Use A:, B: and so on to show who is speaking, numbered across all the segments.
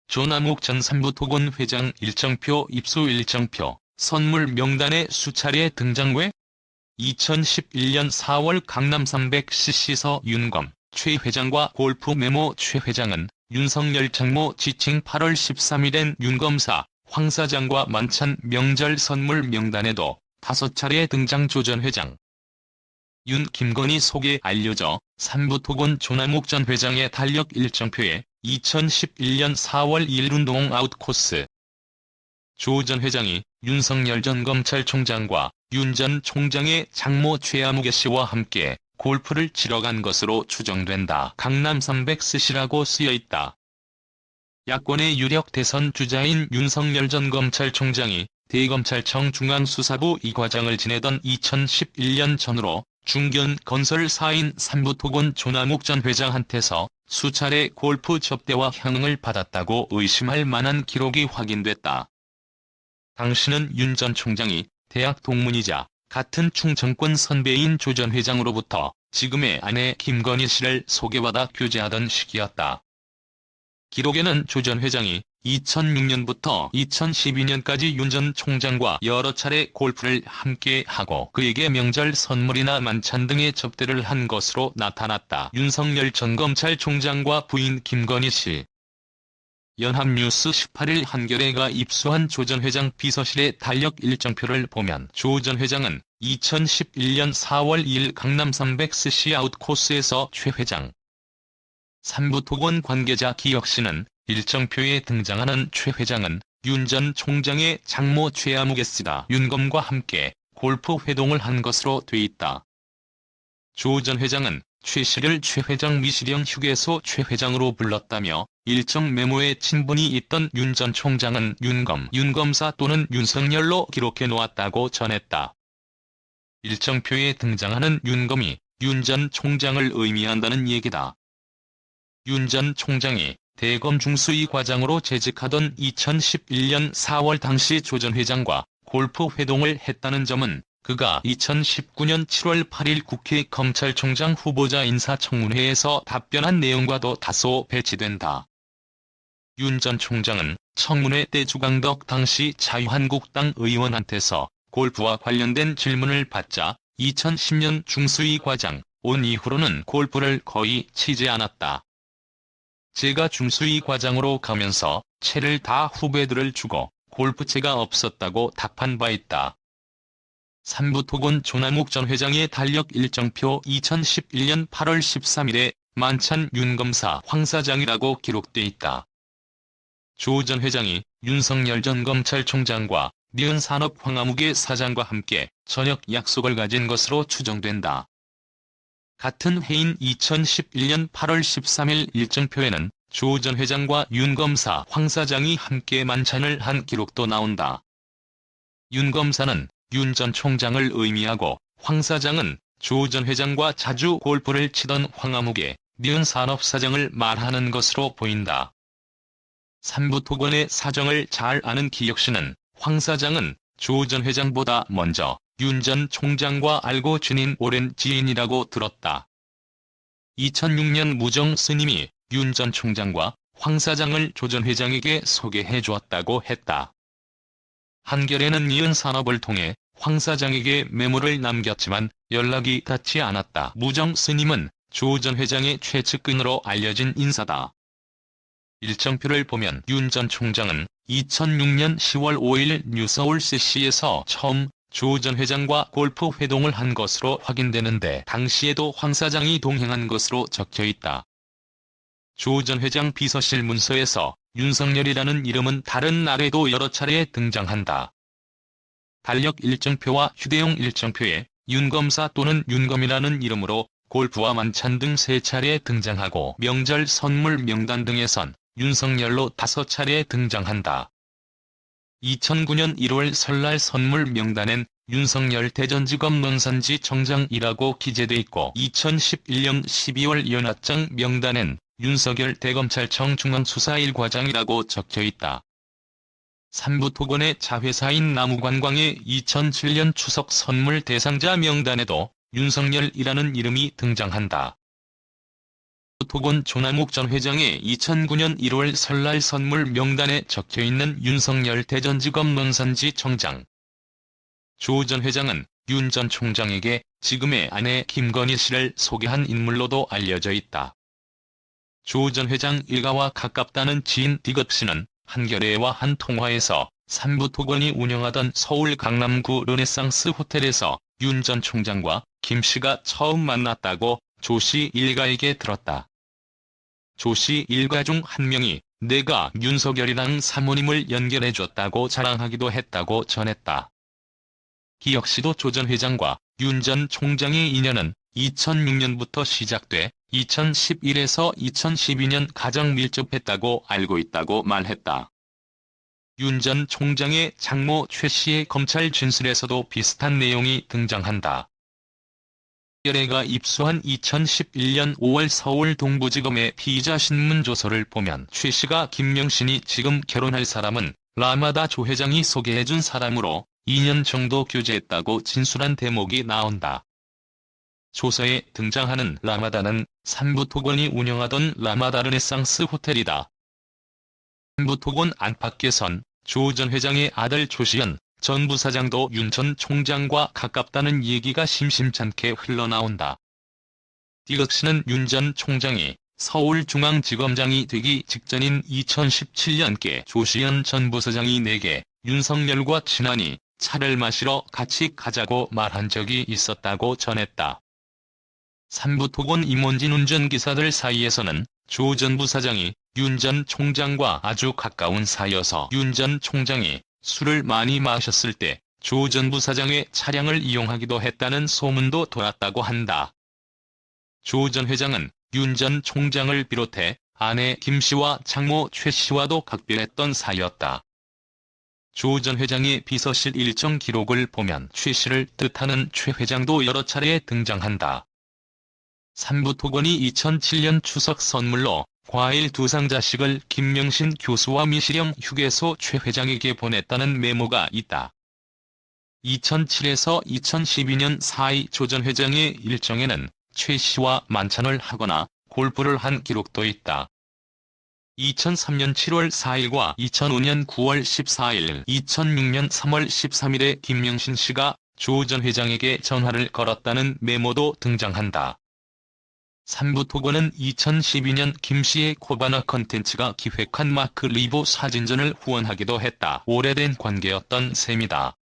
A: 조남욱 전 삼부토건 회장 일정표 입수 일정표, 선물 명단에 수차례 등장. 외 2011년 4월 강남 300cc서 윤검, 최 회장과 골프 메모. 최 회장은 윤석열 장모 지칭 8월 13일엔 윤검사, 황 사장과 만찬 명절 선물 명단에도 5차례 등장. 조 전 회장, 윤 김건희 속에 알려져 삼부토건 조남욱 전 회장의 달력 일정표에 2011년 4월 2일 운동 아웃코스. 조 전 회장이 윤석열 전 검찰총장과 윤 전 총장의 장모 최아무개 씨와 함께 골프를 치러 간 것으로 추정된다. 강남 300cc라고 쓰여있다. 야권의 유력 대선 주자인 윤석열 전 검찰총장이 대검찰청 중앙수사부 이과장을 지내던 2011년 전후로 중견 건설사인 삼부토건 조남욱 전 회장한테서 수차례 골프 접대와 향응을 받았다고 의심할 만한 기록이 확인됐다. 당시는 윤 전 총장이 대학 동문이자 같은 충청권 선배인 조 전 회장으로부터 지금의 아내 김건희 씨를 소개받아 교제하던 시기였다. 기록에는 조 전 회장이 2006년부터 2012년까지 윤 전 총장과 여러 차례 골프를 함께 하고 그에게 명절 선물이나 만찬 등의 접대를 한 것으로 나타났다. 윤석열 전 검찰총장과 부인 김건희 씨. 연합뉴스 18일 한겨레가 입수한 조 전 회장 비서실의 달력 일정표를 보면 조 전 회장은 2011년 4월 2일 강남 300cc 아웃코스에서 최 회장, 삼부토건 관계자 기혁씨는 일정표에 등장하는 최 회장은 윤 전 총장의 장모 최아무개 씨다. 윤검과 함께 골프 회동을 한 것으로 돼 있다. 조 전 회장은 최 씨를 최 회장 미시령 휴게소 최 회장으로 불렀다며 일정 메모에 친분이 있던 윤 전 총장은 윤검, 윤검사 또는 윤석열로 기록해 놓았다고 전했다. 일정표에 등장하는 윤검이 윤 전 총장을 의미한다는 얘기다. 윤 전 총장이 대검 중수위 과장으로 재직하던 2011년 4월 당시 조 전 회장과 골프 회동을 했다는 점은 그가 2019년 7월 8일 국회 검찰총장 후보자 인사청문회에서 답변한 내용과도 다소 배치된다. 윤 전 총장은 청문회 때 주강덕 당시 자유한국당 의원한테서 골프와 관련된 질문을 받자 2010년 중수위 과장 온 이후로는 골프를 거의 치지 않았다. 제가 중수위 과장으로 가면서 채를 다 후배들을 주고 골프채가 없었다고 답한 바 있다. 삼부토건 조남욱 전 회장의 달력 일정표 2011년 8월 13일에 만찬 윤검사 황 사장이라고 기록돼 있다. 조 전 회장이 윤석열 전 검찰총장과 니은 산업 황아무개 사장과 함께 저녁 약속을 가진 것으로 추정된다. 같은 해인 2011년 8월 13일 일정표에는 조 전 회장과 윤 검사 황 사장이 함께 만찬을 한 기록도 나온다. 윤 검사는 윤 전 총장을 의미하고 황 사장은 조 전 회장과 자주 골프를 치던 황아무개, 니은 산업 사장을 말하는 것으로 보인다. 삼부토건의 사정을 잘 아는 기혁씨는 황 사장은 조 전 회장보다 먼저 윤 전 총장과 알고 지낸 오랜 지인이라고 들었다. 2006년 무정 스님이 윤 전 총장과 황 사장을 조 전 회장에게 소개해 주었다고 했다. 한겨레는 니은 산업을 통해 황 사장에게 메모를 남겼지만 연락이 닿지 않았다. 무정 스님은 조 전 회장의 최측근으로 알려진 인사다. 일정표를 보면 윤 전 총장은 2006년 10월 5일 뉴서울 CC에서 처음 조 전 회장과 골프 회동을 한 것으로 확인되는데 당시에도 황 사장이 동행한 것으로 적혀있다. 조 전 회장 비서실 문서에서 윤석열이라는 이름은 다른 날에도 여러 차례 등장한다. 달력 일정표와 휴대용 일정표에 윤검사 또는 윤검이라는 이름으로 골프와 만찬 등 3차례 등장하고 명절 선물 명단 등에선 윤석열로 5차례 등장한다. 2009년 1월 설날 선물 명단엔 윤석열 대전지검 논산지청장이라고 기재돼 있고 2011년 12월 연합장 명단엔 윤석열 대검찰청 중앙수사 1과장이라고 적혀있다. 삼부토건의 자회사인 남우관광의 2007년 추석 선물 대상자 명단에도 윤석열이라는 이름이 등장한다. 토건 조남욱 전 회장의 2009년 1월 설날 선물 명단에 적혀있는 윤석열 대전지검 논산지청장. 조 전 회장은 윤 전 총장에게 지금의 아내 김건희 씨를 소개한 인물로도 알려져 있다. 조 전 회장 일가와 가깝다는 지인 디귿 씨는 한겨레와 한 통화에서 삼부토건이 운영하던 서울 강남구 르네상스 호텔에서 윤 전 총장과 김 씨가 처음 만났다고 조 씨 일가에게 들었다. 조 씨 일가 중 한 명이 내가 윤석열이랑 사모님을 연결해줬다고 자랑하기도 했다고 전했다. 기 역시도 조 전 회장과 윤 전 총장의 인연은 2006년부터 시작돼 2011에서 2012년 가장 밀접했다고 알고 있다고 말했다. 윤 전 총장의 장모 최 씨의 검찰 진술에서도 비슷한 내용이 등장한다. 한겨레가 입수한 2011년 5월 서울 동부지검의 피의자 신문 조서를 보면 최 씨가 김명신이 지금 결혼할 사람은 라마다 조 회장이 소개해준 사람으로 2년 정도 교제했다고 진술한 대목이 나온다. 조서에 등장하는 라마다는 삼부토건이 운영하던 라마다 르네상스 호텔이다. 삼부토건 안팎에선 조 전 회장의 아들 조시현 전 부사장도 윤 전 총장과 가깝다는 얘기가 심심찮게 흘러나온다. 디귿 씨는 윤 전 총장이 서울중앙지검장이 되기 직전인 2017년께 조시현 전 부사장이 내게 윤석열과 친하니 차를 마시러 같이 가자고 말한 적이 있었다고 전했다. 삼부토건 임원진 운전기사들 사이에서는 조 전 부사장이 윤 전 총장과 아주 가까운 사이여서 윤 전 총장이 술을 많이 마셨을 때 조 전 부사장의 차량을 이용하기도 했다는 소문도 돌았다고 한다. 조 전 회장은 윤 전 총장을 비롯해 아내 김 씨와 장모 최 씨와도 각별했던 사이였다. 조 전 회장의 비서실 일정 기록을 보면 최 씨를 뜻하는 최 회장도 여러 차례 등장한다. 삼부토건이 2007년 추석 선물로 과일 2상자씩을 김명신 교수와 미시령 휴게소 최 회장에게 보냈다는 메모가 있다. 2007에서 2012년 사이 조 전 회장의 일정에는 최 씨와 만찬을 하거나 골프를 한 기록도 있다. 2003년 7월 4일과 2005년 9월 14일, 2006년 3월 13일에 김명신 씨가 조 전 회장에게 전화를 걸었다는 메모도 등장한다. 삼부토건은 2012년 김 씨의 코바나 컨텐츠가 기획한 마크 리보 사진전을 후원하기도 했다. 오래된 관계였던 셈이다.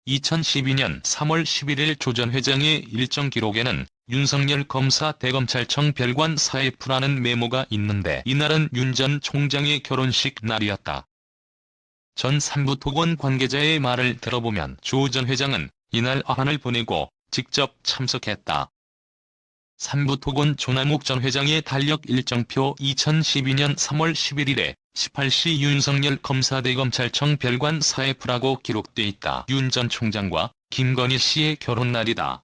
A: 2012년 3월 11일 조 전 회장의 일정 기록에는 윤석열 검사 대검찰청 별관 사회프라는 메모가 있는데 이날은 윤 전 총장의 결혼식 날이었다. 전 삼부토건 관계자의 말을 들어보면 조 전 회장은 이날 화환을 보내고 직접 참석했다. 삼부토건 조남욱 전 회장의 달력 일정표 2012년 3월 11일에 18시 윤석열 검사 대검찰청 별관 사회프라고 기록돼 있다. 윤 전 총장과 김건희 씨의 결혼날이다.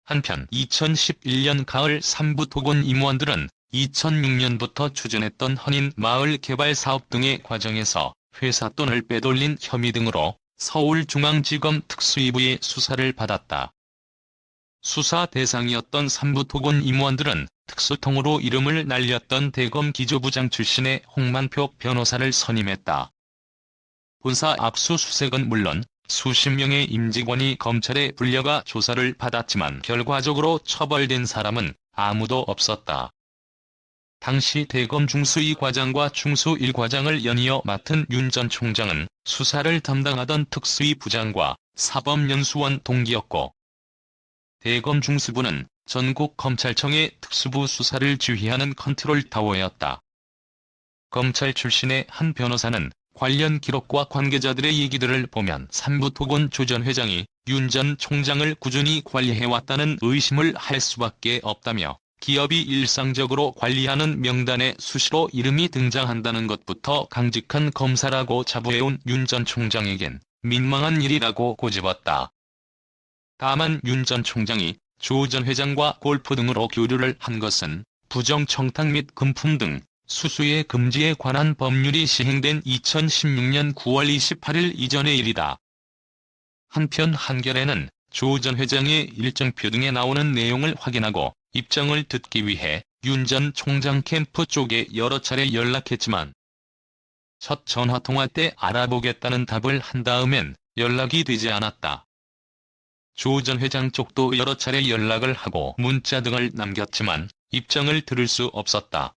A: 한편 2011년 가을 삼부토건 임원들은 2006년부터 추진했던 헌인 마을 개발 사업 등의 과정에서 회사 돈을 빼돌린 혐의 등으로 서울중앙지검 특수위부의 수사를 받았다. 수사 대상이었던 삼부토건 임원들은 특수통으로 이름을 날렸던 대검 기조부장 출신의 홍만표 변호사를 선임했다. 본사 압수수색은 물론 수십 명의 임직원이 검찰에 불려가 조사를 받았지만 결과적으로 처벌된 사람은 아무도 없었다. 당시 대검 중수 2과장과 중수 1과장을 연이어 맡은 윤 전 총장은 수사를 담당하던 특수위 부장과 사법연수원 동기였고 대검 중수부는 전국 검찰청의 특수부 수사를 지휘하는 컨트롤타워였다. 검찰 출신의 한 변호사는 관련 기록과 관계자들의 얘기들을 보면 삼부토건 조 전 회장이 윤 전 총장을 꾸준히 관리해왔다는 의심을 할 수밖에 없다며 기업이 일상적으로 관리하는 명단에 수시로 이름이 등장한다는 것부터 강직한 검사라고 자부해온 윤 전 총장에겐 민망한 일이라고 꼬집었다. 다만 윤 전 총장이 조 전 회장과 골프 등으로 교류를 한 것은 부정청탁 및 금품 등 수수의 금지에 관한 법률이 시행된 2016년 9월 28일 이전의 일이다. 한편 한겨레는 조 전 회장의 일정표 등에 나오는 내용을 확인하고 입장을 듣기 위해 윤 전 총장 캠프 쪽에 여러 차례 연락했지만 첫 전화통화 때 알아보겠다는 답을 한 다음엔 연락이 되지 않았다. 조 전 회장 쪽도 여러 차례 연락을 하고 문자 등을 남겼지만 입장을 들을 수 없었다.